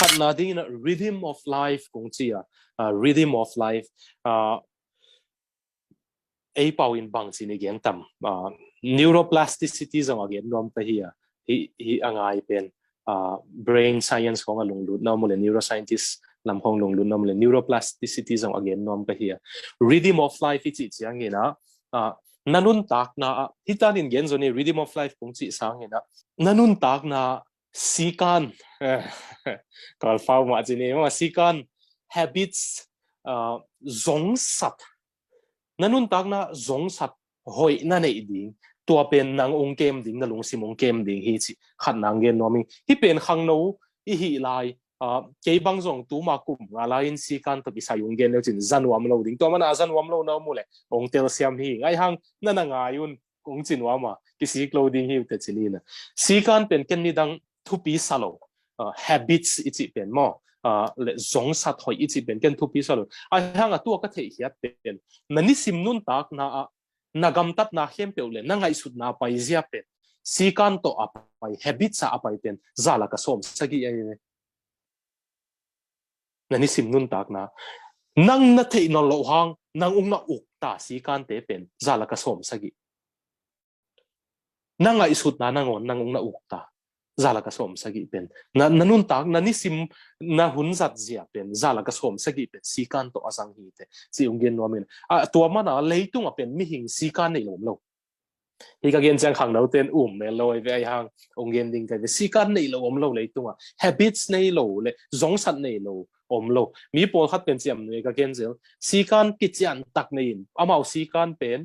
khát na đi na rhythm of life cũng chỉ rhythm of life ấy bảo in bằng gì này kiến tâm neuroplasticity rằng again nom ta hi angai pen brain science ko nga lunglut na mo le neuroscientist lam khong lunglut na mo le neuroplasticity rằng again nom ta hi rhythm of life chi chiang ina nanun tak na hitanin gen zoni rhythm of life cũng chỉ sang ina nanun tak na sikan kal phao ma chini ma sikan habits zong sat nanun tak na zong sat hoi na nei ding tua pen nang ong kem ding na lung simong kem ding hi chi khat nang gen nomi hi pen khang no hi lai ke bang zong tu ma kum nga la in sikan to bisai ong gen le chin zanwam lo ding to mana zanwam lo na mu le ong tel siam hi ngai hang na na nga yun ong chin wa ma ki si clothing hi te chini na sikan pen ken ni dang thu pi salo habits ichi pen mo le zong sat hoi ichi pen ken thu pi salo ai hang a tu ka the hiat pen nani sim nun tak na nagam tap na hem pe le na ngai sut na pai zia pen sikan to apai habits a apai pen zala ka som sagi ai nani sim nun tak na nang na the no lo hang nang ung na uk ta sikan te pen zala ka som sagi na ngai sut na nangon nang ung na uk ta zala ka som sagi pen na nanun tak nani sim na hun zat zia pen zala ka som sagi pen sikan to asang hi te si ungen no men to mana leitung a pen mi hing sikan nei lom lo hi ka gen chang khang no ten me loi ve ai hang ungen ding ka ve sikan nei lo om lo leitung a habits nei lo le zong sat nei lo om lo mi pol khat pen chiam ne ka gen zel sikan ki chian tak nei amau sikan pen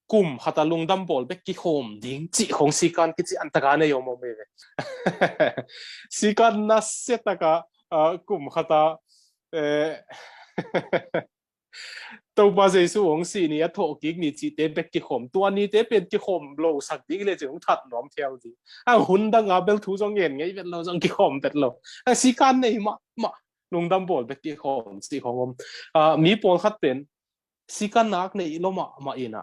kum hata lungdam bol be ki hom ding chi khong sikan ki chi antaka ne yom me sikan na setaka kum hata to ba je su ong si ni a tho ki ni chi te be ki hom tua ni te pen ki hom lo sak ding le jong that nom theo ji hun da nga bel thu jong yen ngai vet lo jong ki hom bet lo sikan nei ma lungdam bol be ki hom si khong mi pol khat pen sikan nak nei lo ma ina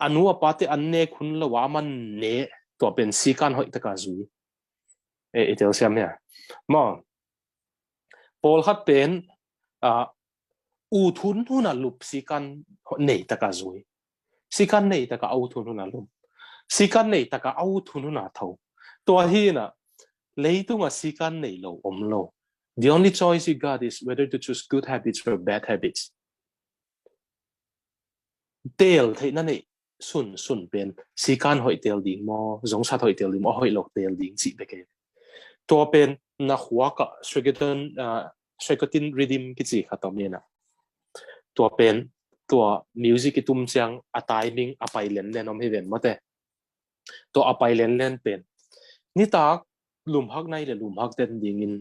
anu apate anne khun lo wa man ne to pen sikan hoi taka zui itel siam ya ma pol khat pen u thun huna lup sikan nei taka zui sikan nei taka au thun huna lup sikan nei taka au thun huna tho to hi na leitunga sikan nei lo om lo the only choice you got is whether to choose good habits or bad habits tel thei na nei sun pen sikan hoi tel ding mo zong sat hoi tel ding mo hoi lok tel ding chi be ke to pen na huwa ka circuitin rhythm ki chi khatom ne na to pen to music ki tum chang a timing a pai len len om hi ven mate to a pai len pen ni tak lum hak nai le lum hak den ding in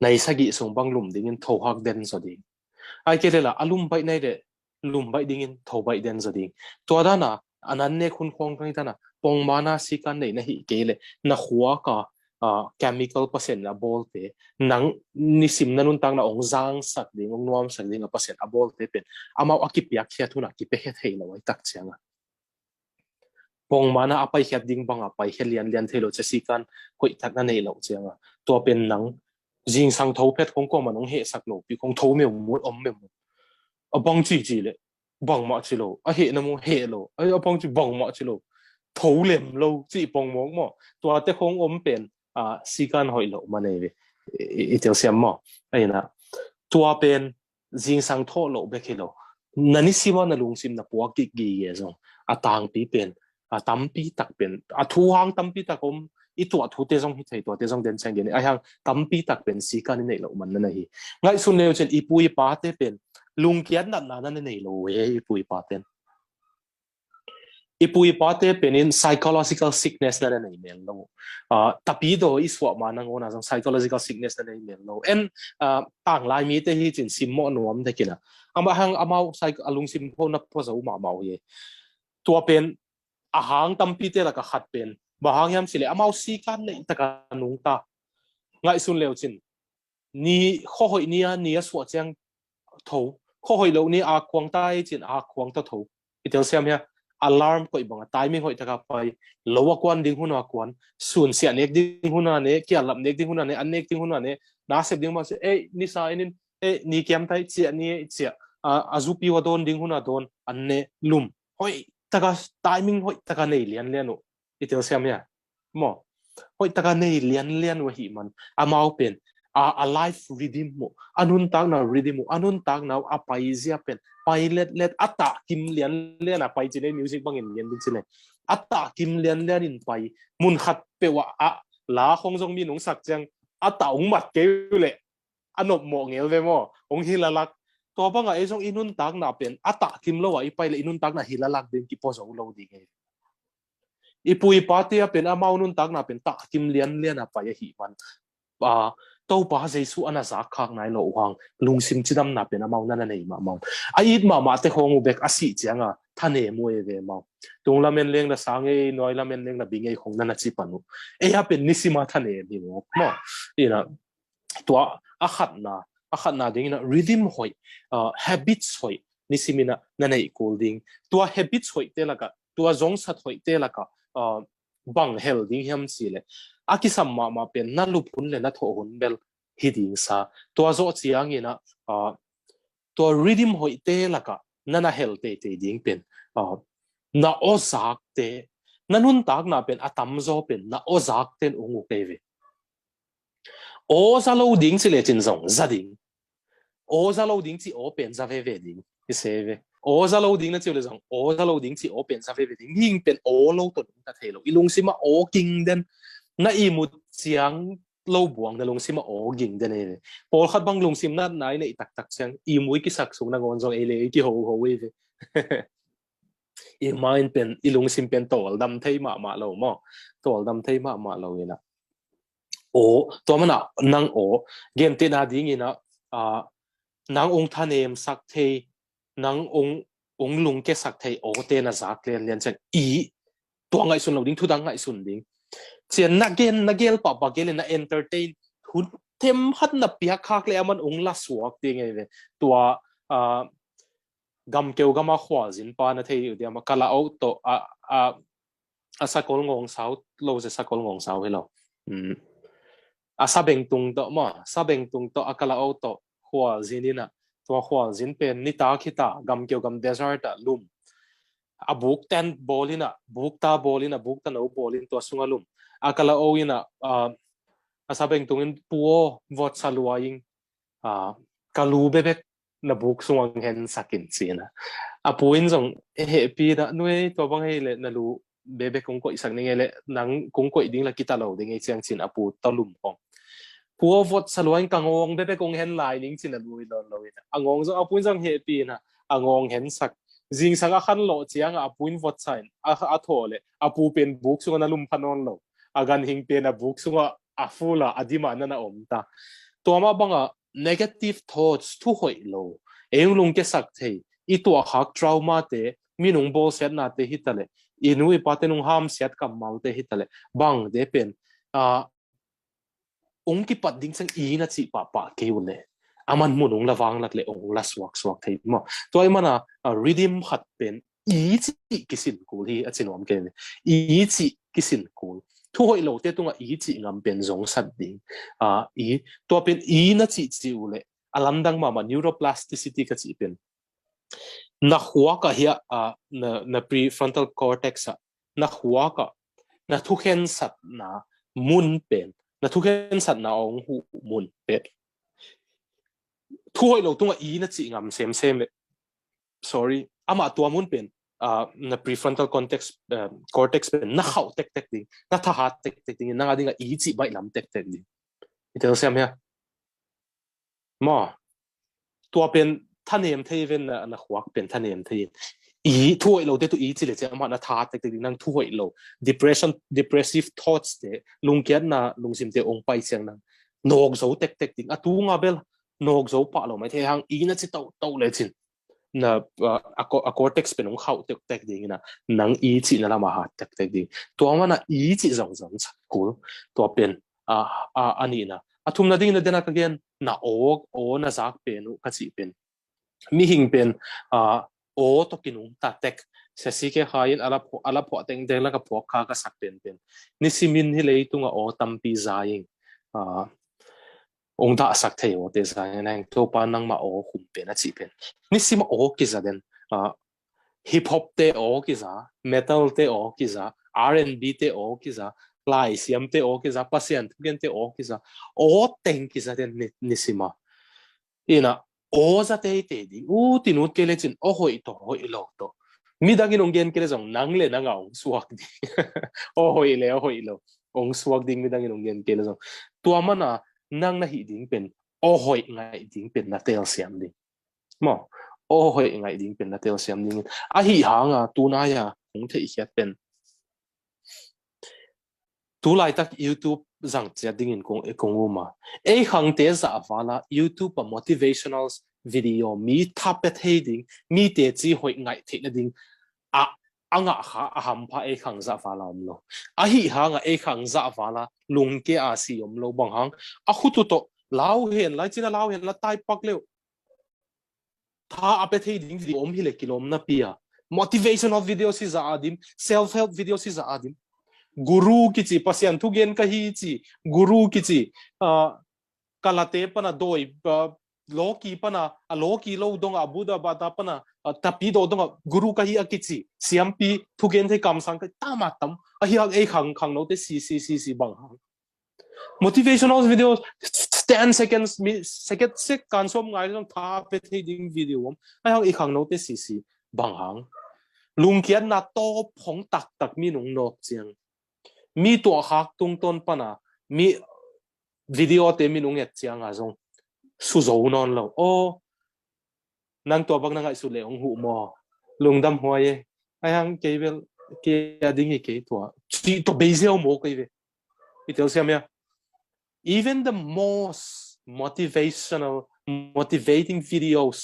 nai sagi song bang lum ding in tho hak den so ding ai ke la alum bai nai de lum bai ding in tho bai den so ding to da na anan ne khun khong kai ta na pong mana sikan nei na hi ke le na huwa ka chemical percent na bol te nang ni sim nanun tang na ong zang sak ding ong nuam sak ding a percent a bol te pen amau akipyak khia thuna ki pe he thei lo ai tak changa pong mana apai hiat ding bang apai helian lian thelo che sikan hoi thak na nei lo changa to pen nang jing sang tho phet khong ko manong he sak lo pi khong tho me mu om me mu abang chi le bang ma chi lo a he na mu he lo ai abang chi bang ma chi lo tho lem lo chi pong mong mo to te khong om pen sikan hoi lo ma nei ve itel siam mo ai na to pen jing sang tho lo be ke lo nani siwa na lung sim na puak ki gi ye zong atang pi pen tampi tak pen thu hang tampi tak om i tu thu te jong hi thei to te jong den chang gen ai hang tampi tak pen sikan nei lo man na hi ngai sun ne chen ipui pa te pen lung kian na nei lo we ipui pa ten ipui pa te penin psychological sickness na nei mel lo tapi do iswa manang ona jong psychological sickness na nei mel lo en tang lai mi te hi chin sim mo nuam te kina ama hang amau psych alung sim pho na pho zo ma mau ye tua pen ahang tampi te la ka khat pen bahang yam sile amau sikan nei taka nung ta ngai sun leo chin ni kho hoi nia nia so chang tho kho hoi lo ni a kwang tai chin a kwang ta tho itel siam ya alarm ko ibang timing hoi taka pai lowa kwan ding huna kwan sun sia nek ding huna ne kia lam nek ding huna ne an nek ding huna ne na sep ding ma se ni sa inin ni kem tai chia ni chia azupi wa don ding huna don an ne lum hoi taka timing hoi taka nei lian lianu itel siam ya mo hoi taka nei lian wa hi man amau pen a life redeem mo anun tang na redeem mo anun tang na a paizia pen pai let ata kim lian a pai chine music bangin lian din chine ata kim lian in pai mun khat pe wa a la khong jong mi nong sak chang ata ong mat ke le anop mo ngel ve mo ong hilalak to banga e jong inun tang na pen ata kim lo wa i pai le inun tang na hilalak din ki po zo lo di nge ipui pati a pen amau nun tang na pen ta kim lian a pai hi man to pa jesu ana za khak nai lo wang lungsim chidam na pe na mau na nei ma mau ai ma te khong bek asi changa thane mo e ve mau tung la men leng na sang e noi la men leng na bing e khong na chi panu e ya pen nisima thane ni mo ina to a khat na ding na rhythm hoi habits hoi nisimina na nei colding to habits hoi te laka to zong sat hoi te laka bang hel ding hiam si le akisam ma pen na lup hun le na tho hun bel hiding sa to zo chiang ina to rhythm hoi te laka nana hel te ding pen na ozak te nanun tak na pen atam zo pen na ozak ten ungu keve o zalo ding si le chin zong zading o zalo ding chi o pen za ve ding iseve o zalo ding na chi le zong o zalo ding chi o pen za ve ding hing pen o lo to ta thelo ilung sima o king den na imut chiang lo buang na lungsim o ging den e pol khat bang lungsim na nai ne tak tak chang i mui ki sak sung na ngon jong ele ki ho we i mind pen i lungsim pen tol dam thei ma lo mo tol dam thei ma lo ina o to mana nang o gen te na ding ina nang ong thanem sak thei nang ong lung ke sak thei o te na zak len chen i to ngai sun lo ding thu dang ngai sun ding chen na gel pa gel na entertain hun them hat na pia khak le aman ong la suak ti nge ve tua gam keu gama khwa zin pa na thei dia ma kala au to a sakol ngong sau lo se sakol ngong sau hello a sabeng tung to ma sabeng tung to akala au to khwa zinina to khwa zin pen ni ta khita gam keu gam desert lum a buk ten bolina buk ta no bolin to sungalum akala oina asabeng tungin puo vot saluaing kalu bebek na buk sungang hen sakin sina apuin zong happy da nuai to bang hele na lu bebek kong ko isang ngele nang kong ko ding la kita lo ding chiang chin apu talum kong puo vot saluaing kangong bebek kong hen lai ning chin lui don lo ina angong zo apuin zong happy na angong hen sak jing sanga khan lo chiang apuin vot sign a thole apu pen buk sunga na lum phanon lo agan hing pen a buk sunga afula adima na omta to ma banga negative thoughts thu hoi lo eng lung ke sak thei I to hak trauma te minung bol set na te hitale inui patenung ham set kam mau te hitale bang de pen ong ki pat ding sang I na chi pa ke ule aman munung lawang lat le ong la swak thei mo toy mana redeem khat pen I chi kisin kul hi achinom ke I chi kisin kul thu hoi lo te tunga I chi ngam pen zong sat ding I to pen I na chi ule alamdang ma neuroplasticity ka chi pen na huwa ka hiya na prefrontal cortex na huwa ka na thu hen sat na mun pen na thu hen sat na ong hu mun pen thu hoi lo tunga I na chi ngam sem sorry ama tua mun pen na prefrontal cortex pen na khau tek ding na tha hat tek ding na nga dinga I chi bai lam tek ding itel sem ya ma tua pen thanem thei ven na huak pen thanem thei I thu hoi lo te tu I chi le che ama na tha tek ding nang thu hoi lo depressive thoughts te lungkian na lungsim te ong pai chang nang nok zo tek ding atu nga bel nok zo pa lo mai the hang I na chi to le chin na a cortex pen ong khau tek ding na nang I chi na lama hat tek ding to ma na I chi zong cool to pen ani na athum na ding na dena again na o na zak pen ka chi pen mi hing pen o to kinung ta tek se si ke hain ala pho teng teng la ka pho kha ka sak pen ni simin hi leitunga o tampi zaing a ong da sak thei o te zaing nang to pa nang ma o hum pen a chi pen ni sima o ki za den hip hop te o ki za metal te o ki za R&B te o ki za lai siam te o ki za pasian gen te o ki za o teng ki za den ni sima ina o za te te di u tinut ke le chin o hoi lo to mi dangin ong gen kele jong nang le nang ong suak di o hoi lo ong suak ding mi dangin ong gen kele jong tua mana nang na hi ding pen o hoi ngai ding pen na tel siam ding mo o hoi ngai ding pen na tel siam ding a hi hanga tu na ya ong the hiat pen tu lai tak YouTube zang chia ding in kong uma e khang te za wala YouTube a motivational video mi thapet heading mi te chi hoi ngai the na ding a anga kha aham pha e khang za wala lo a hi hanga e khang za wala lung ke a si lo bang hang a khu to lao hen lai china lao hen la tai pak leo tha apet heading video hi le kilom na pia motivational video si za adim self help video si za adim guru kichi pasian thu gen ka hi chi guru kichi kalate pana doi loki pana a loki lo donga buda bata pana tapi do donga guru ka hi akichi siampi thu gen the kam sang ka tama tam a hi e khang no te si bang motivational videos 10 seconds second sek kan som ngai long tha pe the ding video ai hang e khang no te si bang hang lung kian na to phong tak mi nong nok chiang mi to hak tung ton pana mi video te mi nong et chiang a zong su zo non lo o nang to bang nang ai su le ong hu mo lung dam hoye ai hang ke vel ke ding ke to ti to bezel mo ke ve itel siam ya even the most motivating videos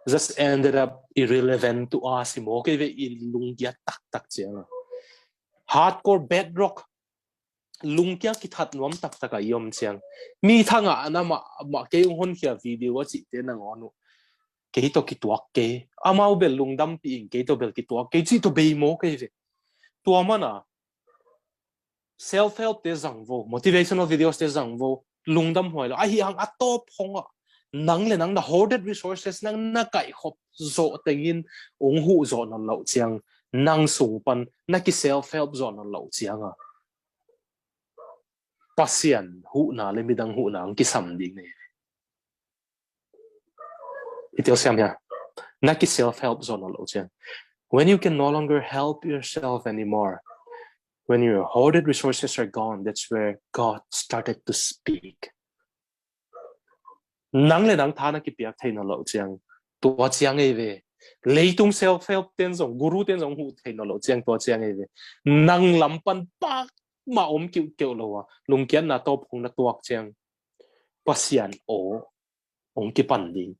just ended up irrelevant to us mo ke ve ilung ya tak chiang hardcore bedrock lung kya ki that nom tak ayom chiang mi thanga na ma ke hon khia video chi te na ngonu ke to ki tuak ke amau bel lung dam pi ke to bel ki tuak ke chi to be mo ke ve tua mana self help te zang vo motivational videos te zang vo lung dam hoi lo a hi hang atop honga nang le nang na hoarded resources nang na kai hop zo tengin ong hu zo na lo chiang nang sung pan na ki self help zo na lo chiang a pasian hu na le midang hu na ang ki sam ding ne itel siam ya na ki self help zo na lo chiang when you can no longer help yourself anymore when your hoarded resources are gone that's where God started to speak nang le nang thana ki piak thein lo chiang tua chiang e ve leitung self help ten zong guru ten zong hu thein lo chiang tua chiang e ve nang lampan pak ma om kiu lo wa lung kian na top khung na tuak chiang pasian o ong ki pan ding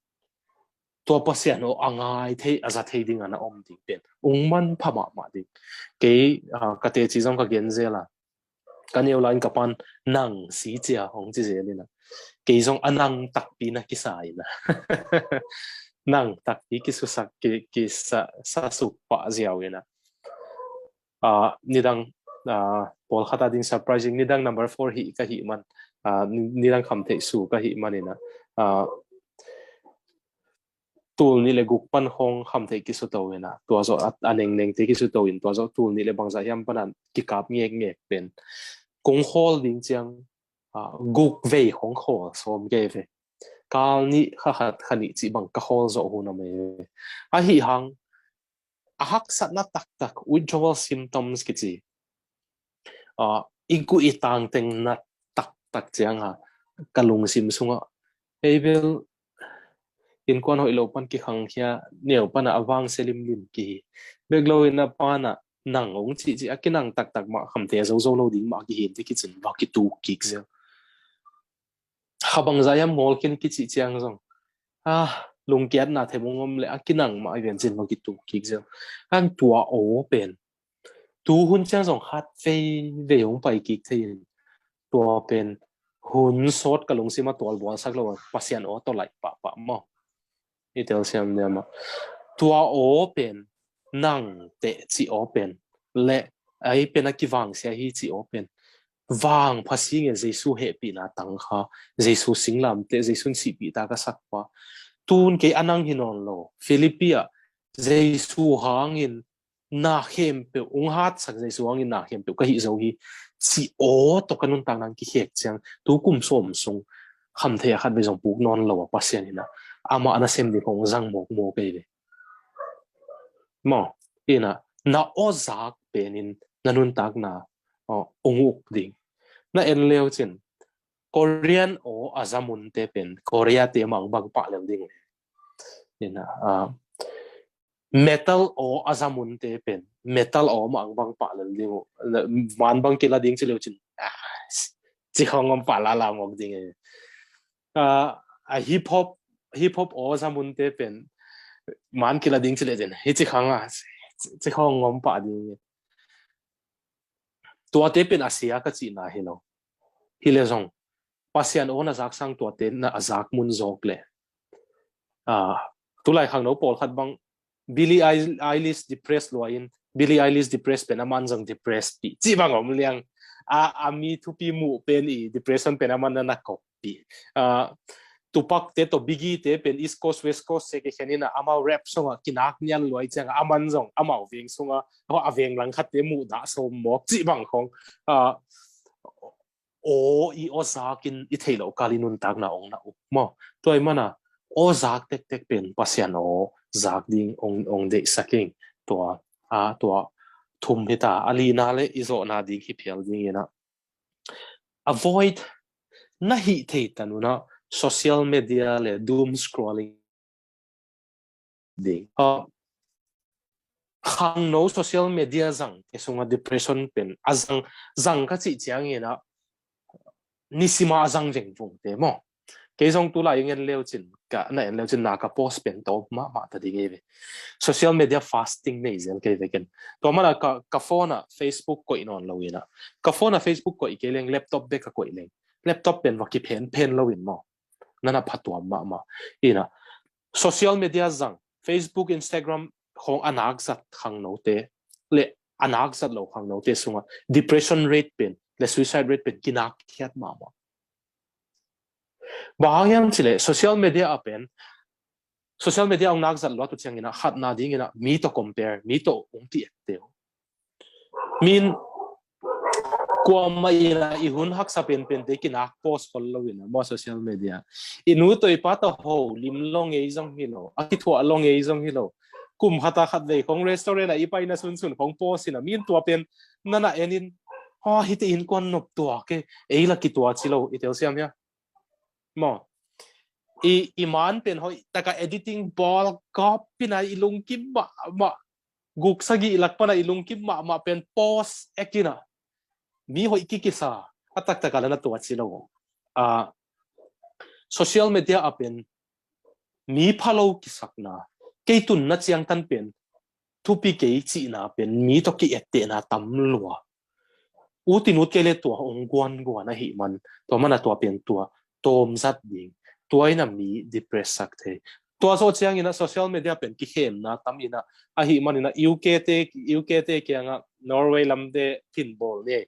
tua pasian o angai thei aza thei ding ana om ding pen ong man phama ma ding ke ka te chi zong ka gen zela kan eu lain kapan nang si chia ong chi zelina ke zong anang tak pi na ki sai na nang tak pi ki su sak ki sa su pa ziaw ina nidang pol khata ding surprising nidang number 4 hi ka hi man nidang kham the su ka hi manina tool ni le guk pan hong kham the ki su to ina to zo aneng neng te ki su to in to zo tool ni le bangza yam panan ki kap ngek pen kong hol ding chiang guk vei hong hol som ge ve kal ni khani chi bang ka hol zo hu na me a hi hang a hak sat na tak withdrawal symptoms ki chi igu itang teng na tak chiang ha kalung sim sunga ebel in kon hoi lo pan ki khang khia neu pana awang selim lim ki beglo ina pana nang ong chi akinang tak ma kham te zo lo ding ma ki hin te ki chen ba ki tu ki zel khabang zayam mol kin ki chi chiang zong lung kiat na the mongom le akinang ma ven chen ma ki tu ki zel ang tua o pen tu hun chang zong khat fe ve ong pai ki thein tua pen hun sot ka lung sima tol bol sak lo pasian o to lai pa mo itel siam ne ma tua o pen nang te chi open le ai pen a ki wang sia hi chi open wang phasi nge jesu he pi na tang kha jesu singlam te jesu si pi ta ka sakwa tun ke anang hinon lo philipia jesu hangin na hem pe ung hat sak jesu hangin na hem pe ka hi zo hi chi o to kanun tang nang ki hek chang tu kum som sung kham the khat be jong puk non lo pa sian ina ama ana sem ni khong jang mok mo ke le mo ina na o zak penin nanun tak na onguk ding na en leo chen Korean o azamun te pen Korea te mang bang pa lem ding ina metal o azamun te pen metal o mang bang pa lem ding man bang kila ding chileo chin chi khong pa la la mok ding hip hop o azamun te pen man kila ding chile jen hi chi khanga chi khong ngom pa ding tua te pen asia ka chi na hilo hile zong pasian ona zak sang tua te na azak mun zok le tulai khang no pol khat bang Billie Eilish depressed loin Billie Eilish depressed pen aman jang depressed pi chi bang om liang ami thu pi mu pen i depression pen aman na ko pi tupak te to bigi te pen east coast west coast se ke khenina ama rap songa kinak nyan loi chang aman jong amau veng songa ho aveng lang khat te mu da so mok chi bang khong o i o zakin i thailo kalinun tak na ong na mo toy mana o zak tek tek pen pasian o zak ding ong de saking to to thum hita ali na le izo na ding hi phial ding ina avoid na hi thei tanuna social media le doom scrolling ding khang no social media zang ke sunga depression pen azang zang ka chi chiang ina nisima azang veng vung te mo cái dòng tu lại những leo chín cả này leo chín nào cả post bên đó mà ta đi nghe về social media fasting này giờ cái về cái đó mà là cả phone à Facebook coi non lâu ina cả phone à Facebook coi cái lên laptop bé cả coi lên laptop bên và cái pen lâu in mà nana phát tuam mà ina social media rằng Facebook Instagram không anak zat khang nấu te le anak zat lâu khang nấu te sunga depression rate bên le suicide rate bên kinak kiat mà bahayang chile social media apen social media ang nagzat lo to changina hat na dingina mi to compare mi to ungti etteo min kwa mai na ihun hak sa pen te kinak post follow ina mo social media inu to ipata ho limlong e jong hilo akithwa long e jong hilo kum hata khat ve kong restaurant a ipai na sun sun kong post ina min to pen nana enin ha hite in kon nop to ke eila kitwa chilo itel siam ya mo iman pen hoi taka editing ball copy na ilung kim ma guk sagi ilak pa na ilung kim ma pen post ekina mi hoi kikisa atak taka na to silo social media apen mi follow kisak na kay tun na chiang tan pen tupi kay chi na pen mi to ki ette na tamlua utinut kele to ongguan gwa na hi man to mana to pen to tom zat ding tuai na mi depress sakte tua so chiang ina social media pen ki hem na tam ina a hi manina UK te kyanga Norway lamde pinball ne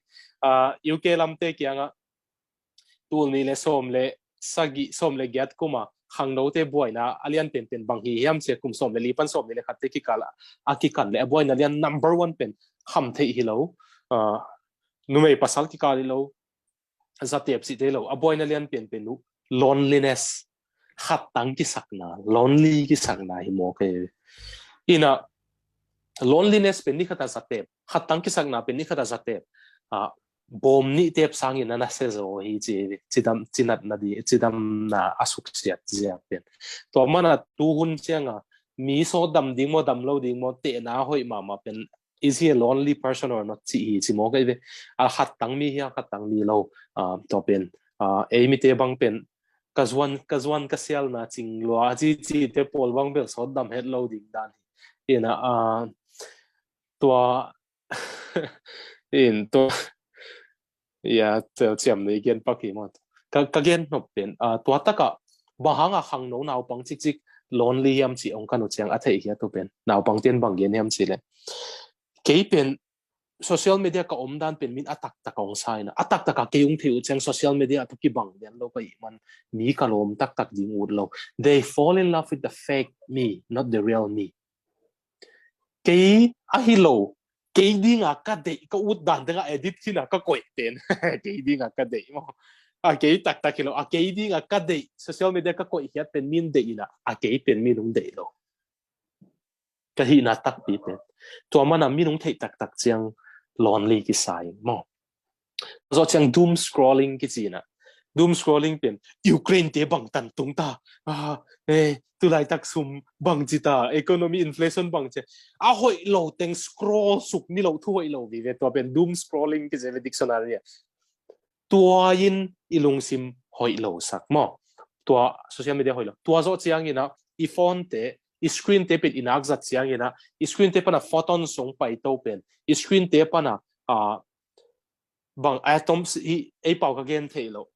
UK lamte kyanga tul ni le som le gyat kuma khang no te boy na alian pen bang hi hiam che kum som le lipan som le khatte ki kala aki kan le boy na lian number 1 pen kham the hi lo numei pasal ki kali lo zatep si te lo aboy na lian pen nu loneliness khatang ki sakna lonely ki sakna hi mo ke ina loneliness pen ni khata zatep khatang ki sakna pen ni khata zatep bom ni tep sang ina na se zo hi chi chidam chinat na di chidam na asuk siat zia pen to mana tu hun changa mi so dam ding mo dam lo ding mo te na hoi ma pen is he a lonely person or not chi mo ke a khatang mi hi khatang ni lo to pen e mi te bang pen kazuan kasial na ching lo chi te pol bang bel so dam het lo ding dan ina tua in to ya tel chiam nei gen paki mo ka gen no pen tua taka bahanga khang no naw pang chik chik lonely hiam chi ong kanu chiang a thei hi to pen naw pang ten bang gen hiam chi le ke pen social media ka om dan pen min atak tak ong sai na atak tak ka keung thiu chang social media to ki bang den lo kai man mi kalom tak tak ding ut lo they fall in love with the fake me not the real me ke a hi lo ke ding a ka de ka ut dan da edit kina ka koi ten ke ding a ka de mo a ke tak tak kilo a ke ding a ka de social media ka koi hiat pen min de ina a ke pen min ung de lo ka hi na tak pi pen to mana min ung thei tak tak chiang lonely ki sai mo do chang doom scrolling ki china doom scrolling pen Ukraine te bang tan tung ta tu lai tak sum bang chita economy inflation bang che a hoi lo teng scroll suk ni lo thu hoi lo vi ve to pen doom scrolling ki je dictionary tua in ilung sim hoi lo sak mo tua social media hoi lo tua zo chiang ina I phone te I screen te pen inak zat chiang ina I screen te pana photon song pai to pen I screen te pana bang atoms I pau ka gen thelo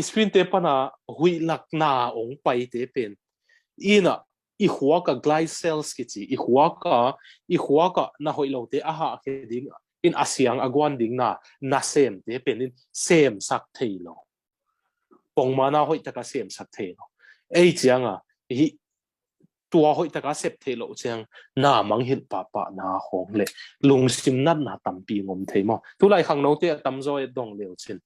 screen te pana hui lak na ong pai te pen ina I huwa ka glide cells ki chi I huwa ka na hoi lo te aha ke ding in asyang agwan ding na sem te pen in sem sak thelo pong mana hoi ta ka sem sak thelo ei chianga hi tua hoi ta ka sep thelo chiang na mang hil pa pa na hong le lung sim nat na tam pi ngom themo tu lai khang no te tam zo e dong leo chin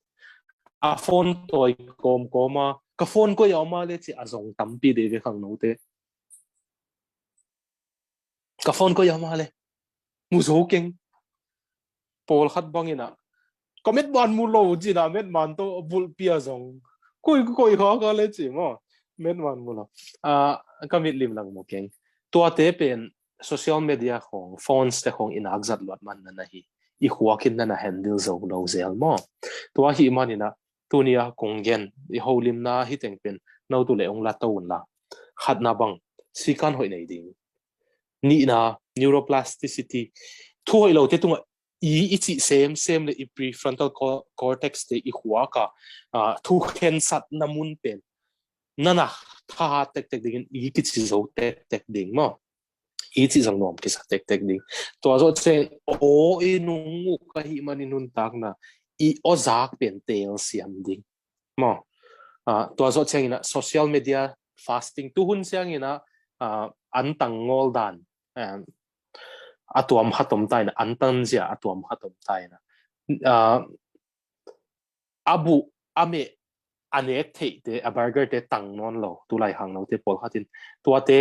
a phone toy kom koma ka phone ko yaw ma le chi azong tampi de ve khang no te ka phone ko yaw ma le mu zo keng pol khat bangina commit ban mu lo ji na met man to bul pia zong koi kha ka le chi mo met man mu lo commit lim lang mo keng tua te pen social media khong phones te khong in akzat lot man na hi I huakin na handle zo lo zel mo tua hi manina tunia kongen I holim na hi teng pen no tu le ong la to la khat na bang sikan hoi nei ding ni na neuroplasticity thu hoi lo te tunga I chi sem le I prefrontal cortex te I huwa ka thu khen sat namun pen nana tha tek tek ding I ki chi zo tek tek ding mo I chi zang nom ki sa tek tek ding to zo che o I nung ka hi manin nun tak na I ozak pen tel siam ding mo to zo che ina social media fasting tu hun siang ina an tang ngol dan atuam hatom tai na antan zia atuam hatom tai na abu ame anek thei te a burger te tang non lo tu lai hang no te pol hatin tua te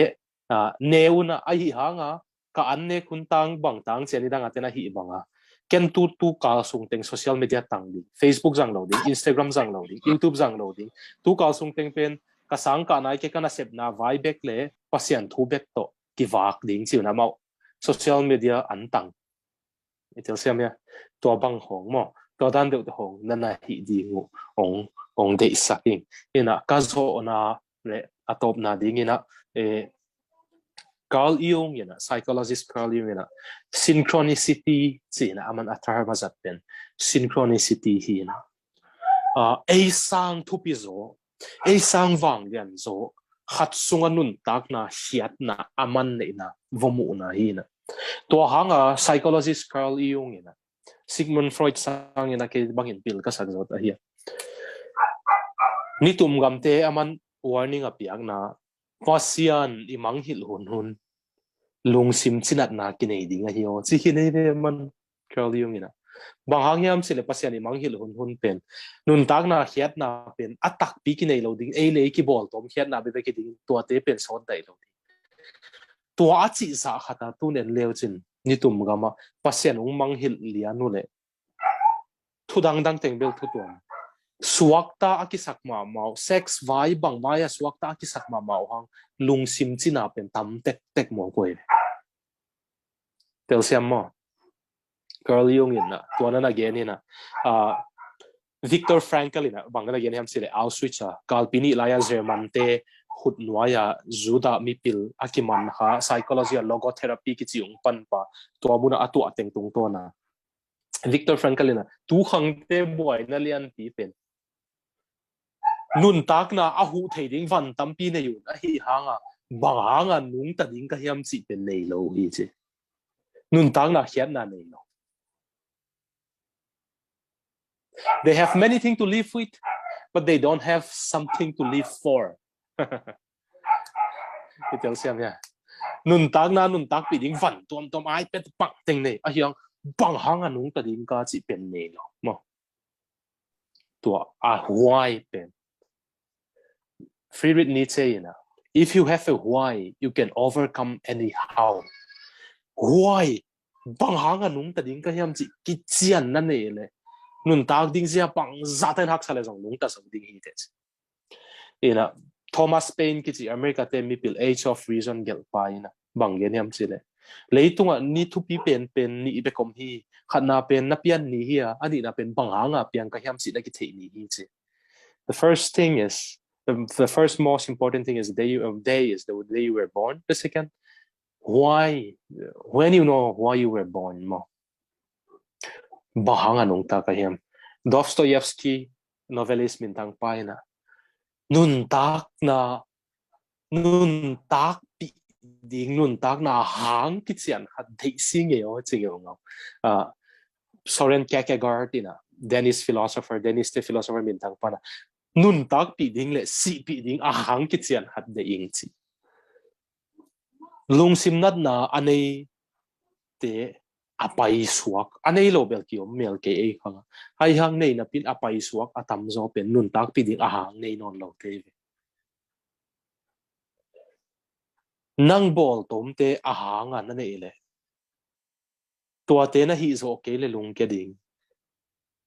neuna a hi hanga ka anne kun tang bang tang cheni dang atena hi banga ken tu ka sung teng social media tang di Facebook zang lo ding Instagram zang lo ding YouTube zang lo ding tu ka sung teng pen ka sang ka nai ke kana sep na vai bek le pasian thu bek to ki wak ding chiu na mau social media an tang itel siam ya to bang hong mo to dan de hong nana hi di ngu ong de saking ina ka zo na le atop na ding ina Carl Jung ina psychologist Carl Jung ina synchronicity china aman athar mazat pen synchronicity hi na ei sang thupi zo ei sang wang lian zo khat sunga nun tak na hiat na aman ne na vomu na hi na to hanga psychologist Carl Jung ina Sigmund Freud sang ina ke bangin pil ka sak zo ta hi ni tum gam te aman warning apiak na pasian imang hil hun lung sim chinat na kinai dinga hi o chi hinei ve man Carl Jung ina bang hangyam sile pasian imang hil hun pen nun tak na hiat na pen atak pi kinai lo ding ei le ki bol tom hiat na be ki ding to te pen son dai lo to a chi sa khata tu nen leo chin ni tum gama pasian ung mang hil lianu le thudang dang teng bel thu tuam suakta akisak ma mau sex vai bang maya suakta akisak ma mau hang lung sim china pen tam tek tek mo koi tel siam mo Carl Jung ina tuana na gen ina Viktor Frankl ina bangana gen ham sile Auschwitz kalpini laya German te hut nuaya juda mipil akiman ha psychology logotherapy ki chiung pan pa to abuna atu ateng tung to na Viktor Frankl ina tu khang te boy na lian pi pen nun tak na ahu thei ding van tampi ne yun a hi hanga bang hanga nung ta ding ka hiam chi pen nei lo hi che nun tak na hiat na nei lo they have many things to live with but they don't have something to live for cái tiếng xem nha nun tak na nun tak pi ding van tom ai pet pak ting nei a hiang bang hanga nung ta ding ka chi pen nei lo mo tua a huai pen Friedrich Nietzsche na if you have a why you can overcome any how why bang hanga nung ta ding ka hiam chi ki chian na nei le nun tak ding sia bang za ten hak sale jong nung ta so ding hi te ina Thomas Paine ki chi America te mi pil Age of Reason gel pa ina bang gen hiam chi le leitunga ni thu pi pen ni be kom hi khana pen na pian ni hi ani na pen bang hanga pian ka hiam chi na ki thei ni hi chi the first thing is the first most important thing is the day is the day you were born. The second, why when you know why you were born mo bahang anong ta kahim Dostoevsky novelist mintang paina nun tak pi ding nun tak na hang kitsian hat dei sing yo chigyo ngam Soren Kierkegaard ina Danish the philosopher mintang pana nun tak pi ding le si pi ding a hang kitsian hat de ing chi lung sim nat na anei te apai suak anei lo bel ki mel ke e khang hai hang nei na pin apai suak atam zo pen nun tak pi ding a hang nei non lo te nang bol tom te a hang an nei le tua te na hi zo ke le lung ke ding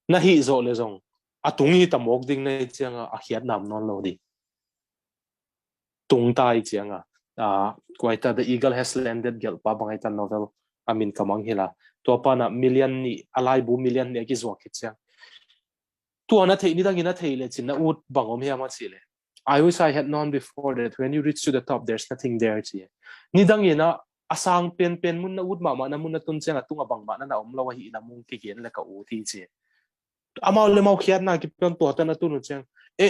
na hi zo le zong atung hi tamok ding nei changa a hiat nam non lo di tung tai changa quite the eagle has landed gel pa bangai tan novel amin kamang hila to pa na million ni alai bu million ne ki zo khit chang to na thei ni dang ina thei le chin na ut bangom he ma chi le I wish I had known before that when you reach to the top there's nothing there chi ni dang ina asang pen mun na ut ma na mun na tun chang atunga bang ma na om lo hi na mung ki gen le ka u thi chi amao le mau khiat na ki pen to ta na tu nu chang e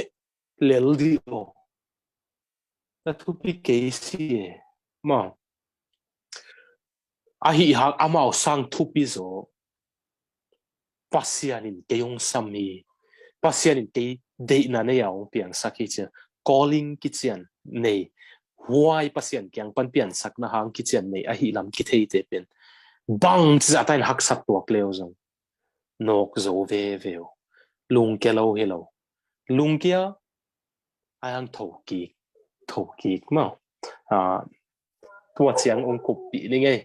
lel di o na thu pi ke si ma a hi hak amao sang thu pi zo pasianin ke yong sami pasianin ke de na ne yaw pian sakhi che calling kitchen nei why pasian kyang pan pian sak na hang kitchen nei a hi lam ki thei te pen bang za tain hak sak to kleo zong nok zo ve veo lung ke lo hello lung kia ayang thau ki ma tua chiang ong kup pi ni ngai